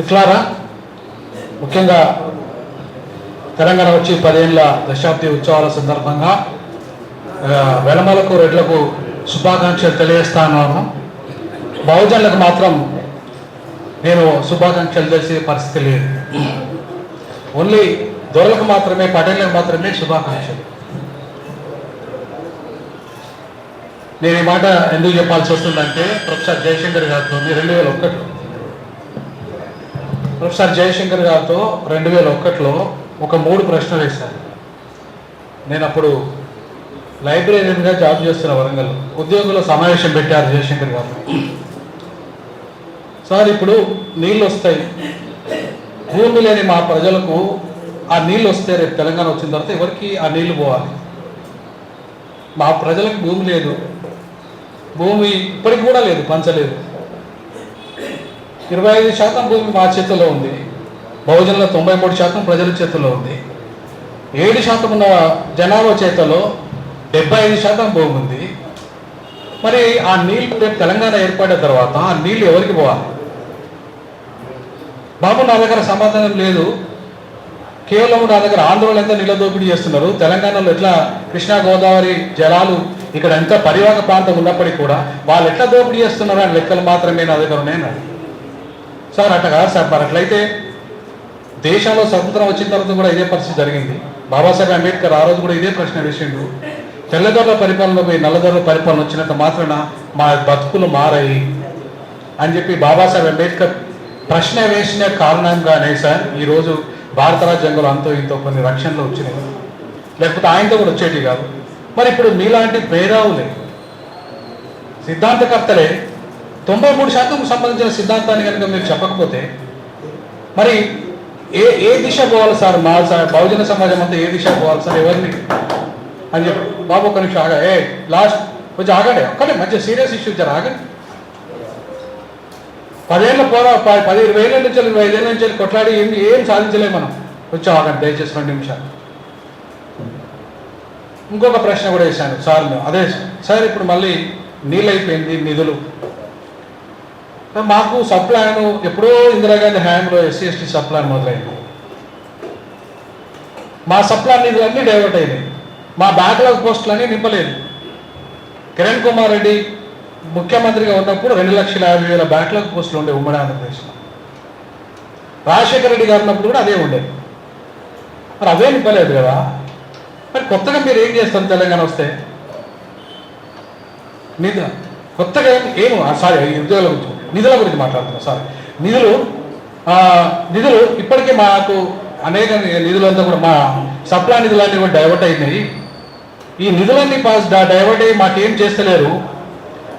ఇట్లారా ముఖ్యంగా తెలంగాణ వచ్చి 10 ఏళ్ల దశాబ్ది ఉత్సవాల సందర్భంగా వెలమలకు రెడ్లకు శుభాకాంక్షలు తెలియజేస్తాను. బహుజనులకు మాత్రం నేను శుభాకాంక్షలు తెలిసే పరిస్థితి లేదు. ఓన్లీ దొరలకు మాత్రమే, పటేళ్లకు మాత్రమే శుభాకాంక్షలు. నేను ఈ మాట ఎందుకు చెప్పాల్సి వస్తుందంటే ప్రొఫెసర్ జయశంకర్ గారితో 2001లో ప్రొఫెసర్ జయశంకర్ గారితో 2001లో ఒక 3 ప్రశ్నలు వేశాను. నేను అప్పుడు లైబ్రరీగా జాబ్ చేస్తున్న వరంగల్ ఉద్యోగుల సమావేశం పెట్టారు జయశంకర్ గారు. సార్, ఇప్పుడు నీళ్ళు వస్తాయి, భూమి లేని మా ప్రజలకు ఆ నీళ్ళు వస్తే రేపు తెలంగాణ వచ్చిన తర్వాత ఎవరికి ఆ నీళ్లు పోవాలి? మా ప్రజలకు భూమి లేదు, భూమి ఇప్పటికి కూడా లేదు, పంచలేదు. 25% భూమి మా చేతుల్లో ఉంది, బహుజనుల 93% ప్రజల చేతుల్లో ఉంది. 7% ఉన్న జనాభా చేతుల్లో 75% భూమి ఉంది. మరి ఆ నీళ్ళు రేపు తెలంగాణ ఏర్పడిన తర్వాత ఆ నీళ్ళు ఎవరికి పోవాలి? బాబు, నా దగ్గర సమాధానం లేదు. కేవలం నా దగ్గర ఆంధ్రలో ఎంత నీళ్ళ దోపిడీ చేస్తున్నారు, తెలంగాణలో ఎట్లా కృష్ణా గోదావరి జలాలు ఇక్కడ ఎంత పరివాహక ప్రాంతం ఉన్నప్పటికీ కూడా వాళ్ళు ఎట్లా దోపిడీ చేస్తున్నారు అని లెక్కలు మాత్రమే నా దగ్గర ఉన్నాయన్నాడు. సార్, అట్లా కాదు సార్. మరి అట్లయితే దేశంలో స్వతంత్రం వచ్చిన తర్వాత కూడా ఇదే పరిస్థితి జరిగింది. బాబాసాహెబ్ అంబేద్కర్ ఆ రోజు కూడా ఇదే ప్రశ్న వేసిండు. తెల్లదొరల పరిపాలన పోయి నల్లదొరల పరిపాలన వచ్చినంత మాత్రాన మా బతుకులు మారాయి అని చెప్పి బాబాసాహెబ్ అంబేద్కర్ ప్రశ్న వేసిన కారణంగానే సార్ ఈరోజు భారత రాజ్యాంగంలో అంతో ఇంతో కొన్ని రక్షణలు వచ్చినాయి, లేకపోతే ఆయనతో కూడా వచ్చేటి కాదు. మరి ఇప్పుడు మీలాంటి మేధావులే, సిద్ధాంతకర్తలే 93% సంబంధించిన సిద్ధాంతాన్ని కనుక మీరు చెప్పకపోతే మరి ఏ దిశ పోవాలి సార్? మా బహుజన సమాజం అంతా ఏ దిశ పోవాలి సార్? ఎవరిని అని చెప్పి బాబు ఒక నిమిషం ఆగా, లాస్ట్ కొంచెం ఆగండి, ఒక్కడే మంచి సీరియస్ ఇష్యూ జర ఆగండి. 10 ఏళ్ళ 20 ఏళ్ళ నుంచి 25 ఏళ్ళ నుంచి కొట్లాడి ఏం సాధించలేము మనం. కొంచెం ఆగండి దయచేసి 2 నిమిషాలు. ఇంకొక ప్రశ్న కూడా వేశాను సార్. అదే సార్, ఇప్పుడు మళ్ళీ నీళ్ళు అయిపోయింది, నిధులు మాకు సప్లాన్ ఎప్పుడో ఇందిరాగాంధీ హయాంలో SC/ST సప్లాన్ మొదలైంది. మా సప్లాన్ నిధులన్నీ డైవర్ట్ అయినాయి, మా బ్యాక్లాగ్ పోస్టులన్నీ నింపలేదు. కిరణ్ కుమార్ రెడ్డి ముఖ్యమంత్రిగా ఉన్నప్పుడు 2,50,000 బ్యాక్లాగ్ పోస్టులు ఉండే ఉమ్మడి ఆంధ్రప్రదేశ్లో. రాజశేఖర రెడ్డి గారు ఉన్నప్పుడు కూడా అదే ఉండేది. మరి అవే నింపలేదు కదా. మరి కొత్తగా మీరు ఏం చేస్తారు తెలంగాణ వస్తే? కొత్తగా ఏమో సారీ ఉద్యోగాల గురించి, నిధుల గురించి మాట్లాడుతున్నా సార్. నిధులు ఇప్పటికే మాకు అనేక నిధులంతా కూడా మా సప్లా నిధులన్నీ కూడా డైవర్ట్ అయినాయి. ఈ నిధులన్నీ డైవర్ట్ అయ్యి మాకేం చేస్తలేరు.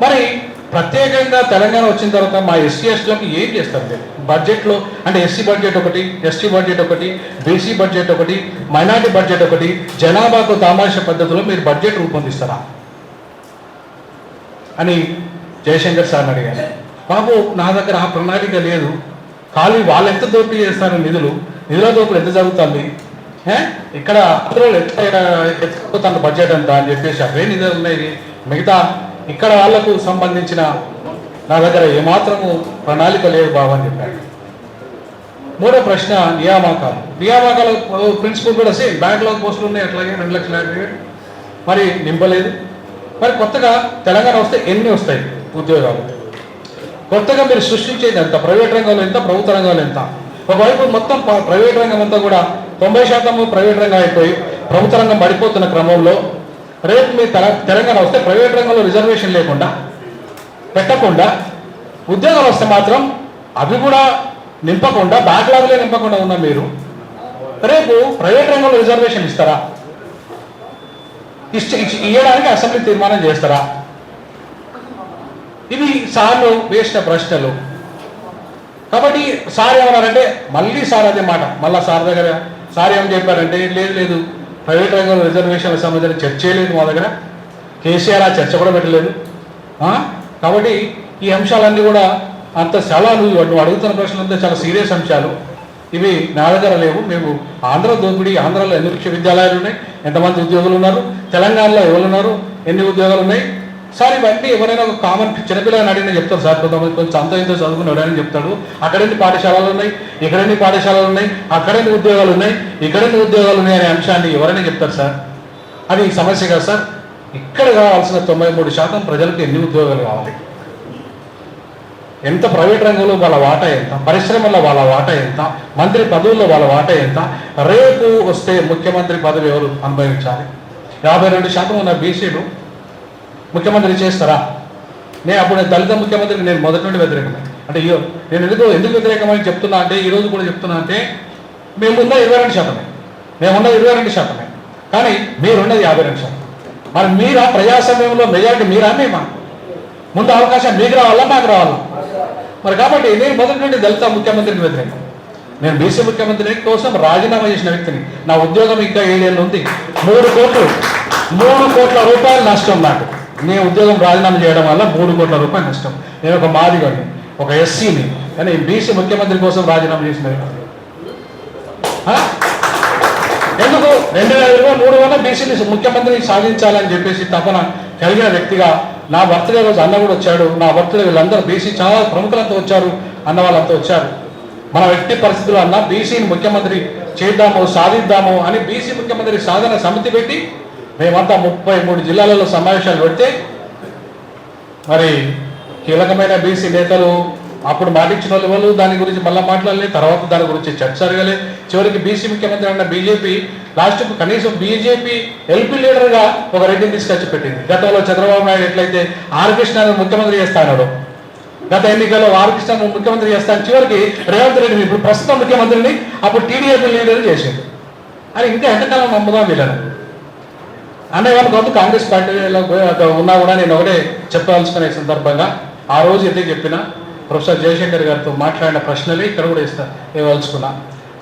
మరి ప్రత్యేకంగా తెలంగాణ వచ్చిన తర్వాత మా SC/STలకు ఏం చేస్తారు మీరు బడ్జెట్లో? అంటే SC బడ్జెట్ ఒకటి, ST బడ్జెట్ ఒకటి, BC బడ్జెట్ ఒకటి, మైనార్టీ బడ్జెట్ ఒకటి, జనాభాకు తామాష పద్ధతిలో మీరు బడ్జెట్ రూపొందిస్తారా అని జయశంకర్ సార్ని అడిగాను. బాబు, నా దగ్గర ఆ ప్రణాళిక లేదు, ఖాళీ వాళ్ళు ఎంత దోపిడీ చేస్తారు, నిధుల దోపిడీ ఎంత జరుగుతుంది, ఇక్కడ ఎత్తుకుపోతాను బడ్జెట్ అంతా అని చెప్పేసి అవే నిధులు ఉన్నాయి, మిగతా ఇక్కడ వాళ్లకు సంబంధించిన నా దగ్గర ఏమాత్రము ప్రణాళిక లేదు బాబు అని చెప్పాడు. 3వ ప్రశ్న నియామకాలు ప్రిన్సిపల్ కూడా సేమ్, బ్యాక్లాగ్ పోస్టులు ఉన్నాయి అట్లాగే 2,50,000 మరి నింపలేదు. మరి కొత్తగా తెలంగాణ వస్తే ఎన్ని వస్తాయి ఉద్యోగాలు? కొత్తగా మీరు సృష్టించేది ఎంత? ప్రైవేట్ రంగంలో ఎంత, ప్రభుత్వ రంగంలో ఎంత? ఒకవైపు మొత్తం ప్రైవేట్ రంగం అంతా కూడా 90% ప్రైవేట్ రంగం అయిపోయి ప్రభుత్వ రంగం పడిపోతున్న క్రమంలో రేపు మీ తెలంగాణ వస్తే ప్రైవేట్ రంగంలో రిజర్వేషన్ లేకుండా పెట్టకుండా ఉద్యోగాలు వస్తే మాత్రం అవి కూడా నింపకుండా బ్యాక్లాగ్లే నింపకుండా ఉన్న మీరు రేపు ప్రైవేట్ రంగంలో రిజర్వేషన్ ఇస్తారా? ఇవ్వడానికి అసెంబ్లీ తీర్మానం చేస్తారా? ఇవి సార్లు వేసిన ప్రశ్నలు. కాబట్టి సార్ ఏమన్నారంటే మళ్ళీ సార్ అదే మాట మళ్ళీ సార్ దగ్గర సార్ ఏమని చెప్పారంటే లేదు ప్రైవేట్ రంగంలో రిజర్వేషన్ల సంబంధించిన చర్చ లేదు మా దగ్గర, కేసీఆర్ ఆ చర్చ కూడా పెట్టలేదు. కాబట్టి ఈ అంశాలన్నీ కూడా అంత చాలా నువ్వు అడుగుతున్న ప్రశ్నలంతా చాలా సీరియస్ అంశాలు, ఇవి నా దగ్గర లేవు. మేము ఆంధ్ర దోపిడీ, ఆంధ్రాలో ఎన్ని విశ్వవిద్యాలయాలు ఉన్నాయి, ఎంతమంది ఉద్యోగులు ఉన్నారు, తెలంగాణలో ఎవరు ఉన్నారు, ఎన్ని ఉద్యోగాలు ఉన్నాయి, సార్ ఇవన్నీ ఎవరైనా ఒక కామన్ చిన్నపిల్లని అడిగిన చెప్తారు సార్, కొంతమంది కొంచెం అంత ఇంత చదువుకున్నాడని చెప్తాడు. అక్కడెన్ని పాఠశాలలు ఉన్నాయి, ఇక్కడెన్ని పాఠశాలలు ఉన్నాయి, అక్కడెన్ని ఉద్యోగాలు ఉన్నాయి, ఇక్కడెన్ని ఉద్యోగాలు ఉన్నాయి అనే అంశాన్ని ఎవరైనా చెప్తారు సార్. అది సమస్య కాదు సార్. ఇక్కడ కావాల్సిన 93% ప్రజలకు ఎన్ని ఉద్యోగాలు కావాలి, ఎంత ప్రైవేట్ రంగంలో వాళ్ళ వాటా ఎంత, పరిశ్రమల్లో వాళ్ళ వాటా ఎంత, మంత్రి పదవుల్లో వాళ్ళ వాటా ఎంత, రేపు వస్తే ముఖ్యమంత్రి పదవి ఎవరు అనుభవించాలి. 52% ఉన్న బీసీలు ముఖ్యమంత్రి చేస్తారా? నేను దళిత ముఖ్యమంత్రికి నేను మొదటి నుండి వ్యతిరేకమే. అంటే నేను ఎందుకు వ్యతిరేకమని చెప్తున్నా అంటే, ఈరోజు కూడా చెప్తున్నా అంటే, మేమున్న 22%, మేమున్న 22%, కానీ మీరున్నది 52%. మరి మీరా ప్రజాస్వామ్యంలో మెజారిటీ మీరా మేమా? ముందు అవకాశం మీకు రావాలా మాకు రావాలా? మరి కాబట్టి నేను మొదటి నుండి దళిత ముఖ్యమంత్రికి వ్యతిరేకం. నేను బీసీ ముఖ్యమంత్రి కోసం రాజీనామా చేసిన వ్యక్తిని. నా ఉద్యోగం ఇంకా 7 ఏళ్ళు ఉంది. 3 కోట్ల రూపాయలు నష్టం నాకు. నేను ఉద్యోగం రాజీనామా చేయడం వల్ల 3 కోట్ల రూపాయలు నష్టం. నేను ఒక మాదిగని, ఒక ఎస్సీని, కానీ బీసీ ముఖ్యమంత్రి కోసం రాజీనామా చేసిన వ్యక్తి. ఎందుకు 2023 బీసీని ముఖ్యమంత్రిని సాధించాలని చెప్పేసి తపన కలిగిన వ్యక్తిగా, నా బర్త్డే రోజు అన్న కూడా వచ్చాడు, నా బర్త్డే వీళ్ళందరూ బీసీ చాలా ప్రముఖులంతా వచ్చారు, అన్న వాళ్ళంతా వచ్చారు. మన వ్యక్తి పరిస్థితుల్లో అన్న బీసీని ముఖ్యమంత్రి చేద్దాము, సాధిద్దాము అని బీసీ ముఖ్యమంత్రి సాధన సమితి పెట్టి మేమంతా 33 జిల్లాలలో సమావేశాలు పెడితే, మరి కీలకమైన బీసీ నేతలు అప్పుడు మాటిచ్చిన వాళ్ళు దాని గురించి మళ్ళీ మాట్లాడలేదు. తర్వాత దాని గురించి చర్చ జరగలే. చివరికి బీసీ ముఖ్యమంత్రి అన్న బీజేపీ లాస్ట్కు కనీసం బీజేపీ ఎల్పీ లీడర్గా ఒక రెడ్డిని తీసుకొచ్చి పెట్టింది. గతంలో చంద్రబాబు నాయుడు ఎట్లయితే ఆర్ కృష్ణను ముఖ్యమంత్రి చేస్తాడు, గత ఎన్నికల్లో ఆర్ కృష్ణను ముఖ్యమంత్రి చేస్తాను, చివరికి రేవంత్ రెడ్డిని ఇప్పుడు ప్రస్తుత ముఖ్యమంత్రిని అప్పుడు టీడీపీ లీడర్ చేసింది. అని ఇంకా ఎంతకాలం నమ్ముదాం వీళ్ళని అనే వాళ్ళ కొంత కాంగ్రెస్ పార్టీలో ఉన్నా కూడా నేను ఒకటే చెప్పదలుచుకునే సందర్భంగా ఆ రోజు అయితే చెప్పిన ప్రొఫెసర్ జయశంకర్ గారితో మాట్లాడిన ప్రశ్నలే ఇక్కడ కూడా ఇవ్వదలుచుకున్నా.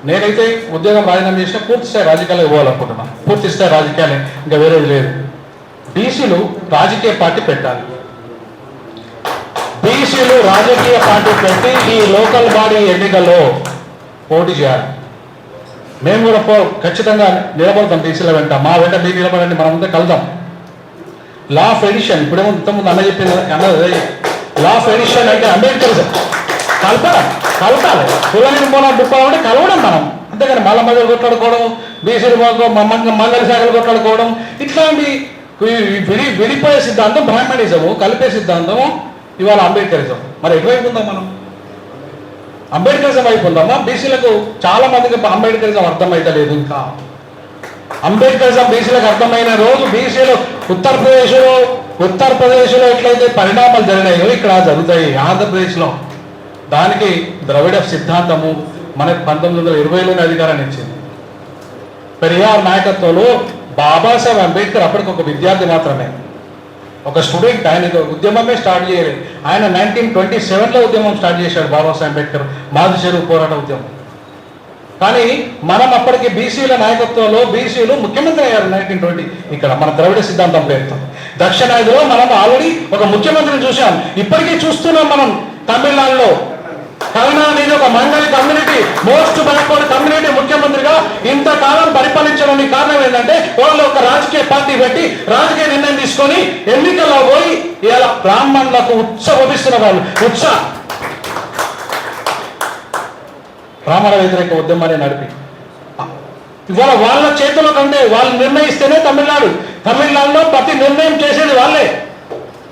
నేనైతే ఉద్యోగం రాజీనామా చేసిన పూర్తి స్థాయి రాజకీయాలు ఇవ్వాలనుకుంటున్నాను. పూర్తి స్థాయి రాజకీయాలే, ఇంకా వేరేది లేదు. బీసీలు రాజకీయ పార్టీ పెట్టాలి. బీసీలు రాజకీయ పార్టీ పెట్టి ఈ లోకల్ బాడీ ఎన్నికల్లో పోటీ చేయాలి. మేము కూడా ఖచ్చితంగా నిలబడతాం బీసీల వెంట. మా వెంట మీరు నిలబడండి, మనమంతా కలుద్దాం. లా ఆఫ్ ఎడిషన్ ఇప్పుడేమో ఇంతకుముందు అన్న చెప్పింది అన్నది, లా ఆఫ్ ఎడిషన్ అంటే అంబేద్కరిజం కలపాలి. కుల నిర్మూలన దుఃఖాలంటే కలవడం మనం, అంతేగాని మళ్ళా మధ్యలో కొట్లాడుకోవడం, బీసీలు మంగళ శాఖలు కొట్లాడుకోవడం, ఇట్లాంటి విడిపోయే సిద్ధాంతం బ్రాహ్మణిజము, కలిపే సిద్ధాంతము ఇవాళ అంబేద్కరిజం. మరి ఎటువైపు ఉందాం మనం? అంబేద్కరిజం వైపు ఉందామా? బీసీలకు చాలా మందికి అంబేద్కరిజం అర్థమైతలేదు. ఇంకా అంబేద్కరిజం బీసీలకు అర్థమైన రోజు బీసీలు ఉత్తరప్రదేశ్లో ఎట్లయితే పరిణామాలు జరిగినాయో ఇక్కడ జరుగుతాయి ఆంధ్రప్రదేశ్లో. దానికి ద్రవిడ సిద్ధాంతము మనకు 1920లోనే అధికారాన్ని ఇచ్చింది. పెరియార్ నాయకత్వంలో బాబాసాహెబ్ అంబేద్కర్ అప్పటికి ఒక విద్యార్థి మాత్రమే, ఒక స్టూడెంట్. ఆయన ఉద్యమమే స్టార్ట్ చేయలేదు. ఆయన 1927లో ఉద్యమం స్టార్ట్ చేశాడు బాబాసాహెబ్ అంబేద్కర్, మాది చెరువు పోరాట ఉద్యమం. కానీ మనం అప్పటికి బీసీల నాయకత్వంలో బీసీలు ముఖ్యమంత్రి అయ్యారు 1920 ఇక్కడ మన ద్రవిడ సిద్ధాంతం పేరుతో. దక్షిణాదిలో మనం ఆల్రెడీ ఒక ముఖ్యమంత్రిని చూసాం, ఇప్పటికీ చూస్తున్నాం మనం. తమిళనాడులో కరుణానిధి ఒక మంగళి కమ్యూనిటీ, మోస్ట్ బ్యాక్వర్డ్ కమ్యూనిటీ ముఖ్యమంత్రిగా ఇంతకాలం పరిపాలించడానికి కారణం ఏంటంటే వాళ్ళు ఒక రాజకీయ పార్టీ పెట్టి రాజకీయ నిర్ణయం తీసుకొని ఎన్నికల్లో పోయి ఇలా బ్రాహ్మణులకు ఉత్సవిస్తున్న వాళ్ళు బ్రాహ్మణ వ్యతిరేక ఉద్యమాన్ని నడిపి ఇవాళ వాళ్ళ చేతుల్లో కంటే వాళ్ళు నిర్ణయిస్తేనే తమిళనాడులో ప్రతి నిర్ణయం చేసేది వాళ్ళే.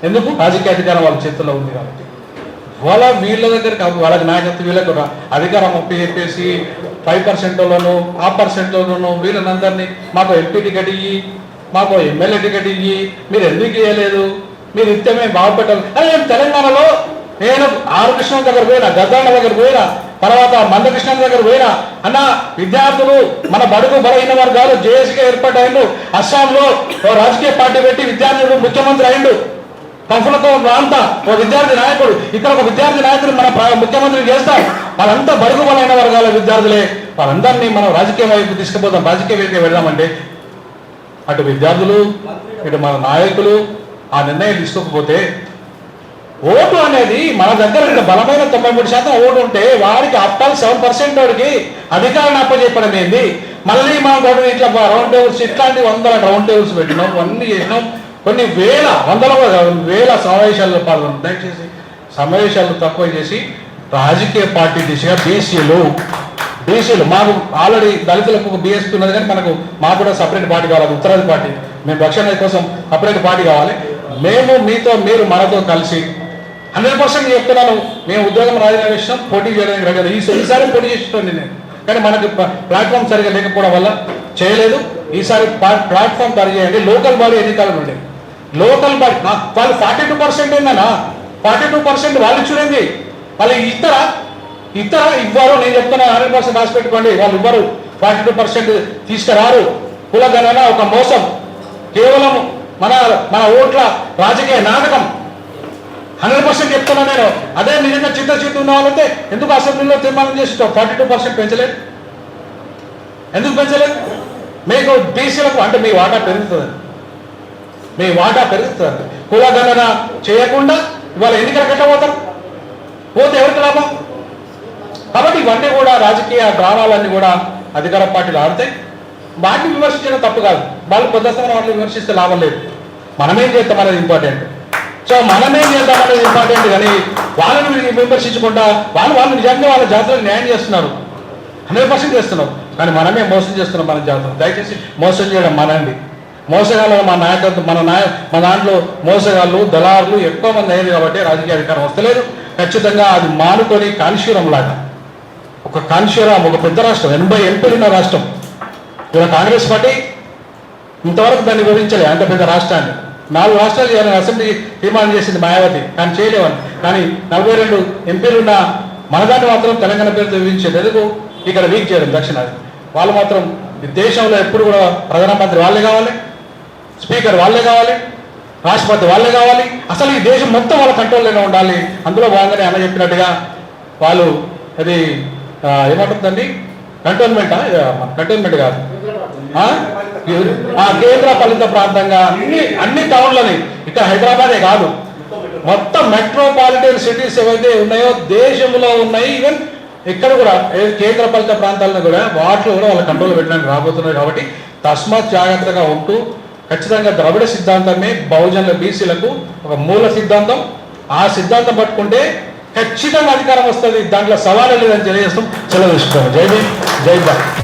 ఎందుకు? రాజకీయ అధికారం వాళ్ళ చేతుల్లో ఉంది కాబట్టి. వీళ్ళ దగ్గర వాళ్ళకి నాయకత్వం వీళ్ళకు అధికారం ఒప్పి చెప్పేసి 5%లోనూ ఆ పర్సెంట్లోనూ వీళ్ళనందరినీ మాకు ఎంపీ టికెట్ ఇయ్యి, మాకు ఎమ్మెల్యే టికెట్ ఇయ్యి, మీరు ఎందుకు ఇవ్వలేదు, మీరు ఇస్తే మేము బాగుపెట్టాలి. అదే తెలంగాణలో నేను ఆర్ కృష్ణ దగ్గర పోయినా, గద్దాళ్ళ దగ్గర పోయినా, తర్వాత మందకృష్ణ దగ్గర పోయినా, అన్న విద్యార్థులు మన బడుగు బలహీన వర్గాలు జేఏసీగా ఏర్పాటైండు, అస్సాంలో రాజకీయ పార్టీ పెట్టి విద్యార్థులు ముఖ్యమంత్రి అయిండు, కంఫులతో అంతా ఒక విద్యార్థి నాయకుడు, ఇక్కడ ఒక విద్యార్థి నాయకుడు మన ముఖ్యమంత్రి చేస్తాం. వాళ్ళంతా బడుగు బలైన వర్గాల విద్యార్థులే, వాళ్ళందరినీ మనం రాజకీయ వైపు తీసుకుపోతాం, రాజకీయ వైపు వెళ్దామంటే అటు విద్యార్థులు ఇటు మన నాయకులు ఆ నిర్ణయం తీసుకోకపోతే ఓటు అనేది మన దగ్గర బలమైన 93% ఓటు ఉంటే వాడికి అప్టాల్ 7% వాడికి అధికారాన్ని అప్పచెప్పడం ఏంది? మళ్ళీ మనం ఇట్లా రౌండ్ టేబుల్స్ ఇట్లాంటి 100 రౌండ్ టేబుల్స్ పెట్టినాం, అన్నీ చేసినాం, కొన్ని వేల వేల సమావేశాల్లో పాల్గొన్నారు. దయచేసి సమావేశాలు తక్కువ చేసి రాజకీయ పార్టీ దిశగా బీసీలు మాకు ఆల్రెడీ దళితులకు ఒక బీఎస్పీ ఉన్నది, కానీ మాకు కూడా సపరేట్ పార్టీ కావాలి, ఉత్తరాది పార్టీ. మేము రక్షణ కోసం సపరేట్ పార్టీ కావాలి. మేము మీతో, మీరు మనతో కలిసి 100% చెప్తున్నాను. మేము ఉద్యోగం రాజీనామా చేసినాం, పోటీ చేయడానికి రెడీ. ఈసారి పోటీ చేస్తున్నాను నేను, కానీ మనకు ప్లాట్ఫామ్ సరిగా లేకపోవడం వల్ల చేయలేదు. ఈసారి ప్లాట్ఫామ్ తయారు చేయండి. లోకల్ బాడీ ఎన్నికలు ఉండే లోకల్ బాడీ వాళ్ళు 42% ఏందన్నా, 42% వాళ్ళు చూడండి. వాళ్ళు ఇవ్వరు. నేను చెప్తున్నా 100% రాసి పెట్టుకోండి. వాళ్ళు ఇవ్వరు, 42% తీసుకురారు. కులగణన ఒక మోసం, కేవలం మన ఓట్ల రాజకీయ నాటకం. 100% చెప్తున్నా నేను. అదే నిజంగా చిత్తశుద్ధి ఉన్న వాళ్ళంటే ఎందుకు అసెంబ్లీలో తీర్మానం చేసి 42% పెంచలేదు? ఎందుకు పెంచలేదు? మీకు బీసీలకు అంటే మీ వాటా పెరుగుతుంది, కులగణన చేయకుండా ఇవాళ ఎన్నికలు కట్టబోతారు. పోతే ఎవరికి లాభం? కాబట్టి ఇవన్నీ కూడా రాజకీయ డ్రామాలన్నీ కూడా అధికార పార్టీలు ఆడితే వాటిని విమర్శించడం తప్పు కాదు. వాళ్ళు పొద్దున వాటిని విమర్శిస్తే లాభం లేదు. మనమేం చేద్దాం అనేది ఇంపార్టెంట్. సో మనమేం చేద్దాం అనేది ఇంపార్టెంట్, కానీ వాళ్ళని విమర్శించకుండా వాళ్ళు నిజంగా వాళ్ళ జాతులకు న్యాయం చేస్తున్నారు, 100% చేస్తున్నారు. కానీ మనమే మోసం చేస్తున్నాం మన జాతులు. దయచేసి మోసం చేయడం మానండి. మోసగాళ్ళు మన నాయకత్వం మన దాంట్లో మోసగాళ్ళు, దళారులు ఎక్కువ మంది అయ్యారు కాబట్టి రాజకీయ అధికారం వస్తలేదు. ఖచ్చితంగా అది మానుకొని కాన్షూరం లాగా ఒక పెద్ద రాష్ట్రం, 80 ఎంపీలు ఉన్న రాష్ట్రం. ఇలా కాంగ్రెస్ పార్టీ ఇంతవరకు దాన్ని వివరించలే. అంత పెద్ద రాష్ట్రాన్ని 4 రాష్ట్రాలు చేయాలని అసెంబ్లీ తీర్మానం చేసింది మాయావతి, కానీ చేయలేవని. కానీ 42 ఎంపీలు ఉన్న మనదాన్ని మాత్రం తెలంగాణ పేరుతో వివరించేది. ఎందుకు? ఇక్కడ వీక్ చేయడం దక్షిణాది. వాళ్ళు మాత్రం దేశంలో ఎప్పుడు కూడా ప్రధానమంత్రి వాళ్ళే కావాలి, స్పీకర్ వాళ్ళే కావాలి, రాష్ట్రపతి వాళ్ళే కావాలి. అసలు ఈ దేశం మొత్తం వాళ్ళ కంట్రోల్లోనే ఉండాలి. అందులో భాగంగానే అన్న చెప్పినట్టుగా వాళ్ళు అది ఏమంటుందండి, కంటోన్మెంట్ కాదు, కేంద్ర పాలిత ప్రాంతంగా అన్ని టౌన్లని, ఇక్కడ హైదరాబాదే కాదు, మొత్తం మెట్రోపాలిటన్ సిటీస్ ఏవైతే ఉన్నాయో దేశంలో ఉన్నాయి, ఈవెన్ ఇక్కడ కూడా కేంద్ర పాలిత ప్రాంతాలను కూడా వాటిలో కూడా వాళ్ళ కంట్రోల్ పెట్టడానికి రాబోతున్నారు. కాబట్టి తస్మాత్ జాగ్రత్తగా ఉంటూ ఖచ్చితంగా ద్రవిడ సిద్ధాంతమే బహుజనుల బీసీలకు ఒక మూల సిద్ధాంతం. ఆ సిద్ధాంతం పట్టుకుంటే ఖచ్చితంగా అధికారం వస్తుంది. దాంట్లో సవాలు లేదని తెలియజేస్తాం. సెలవు తీసుకుంటాం. జై భీమ్, జై భారత్.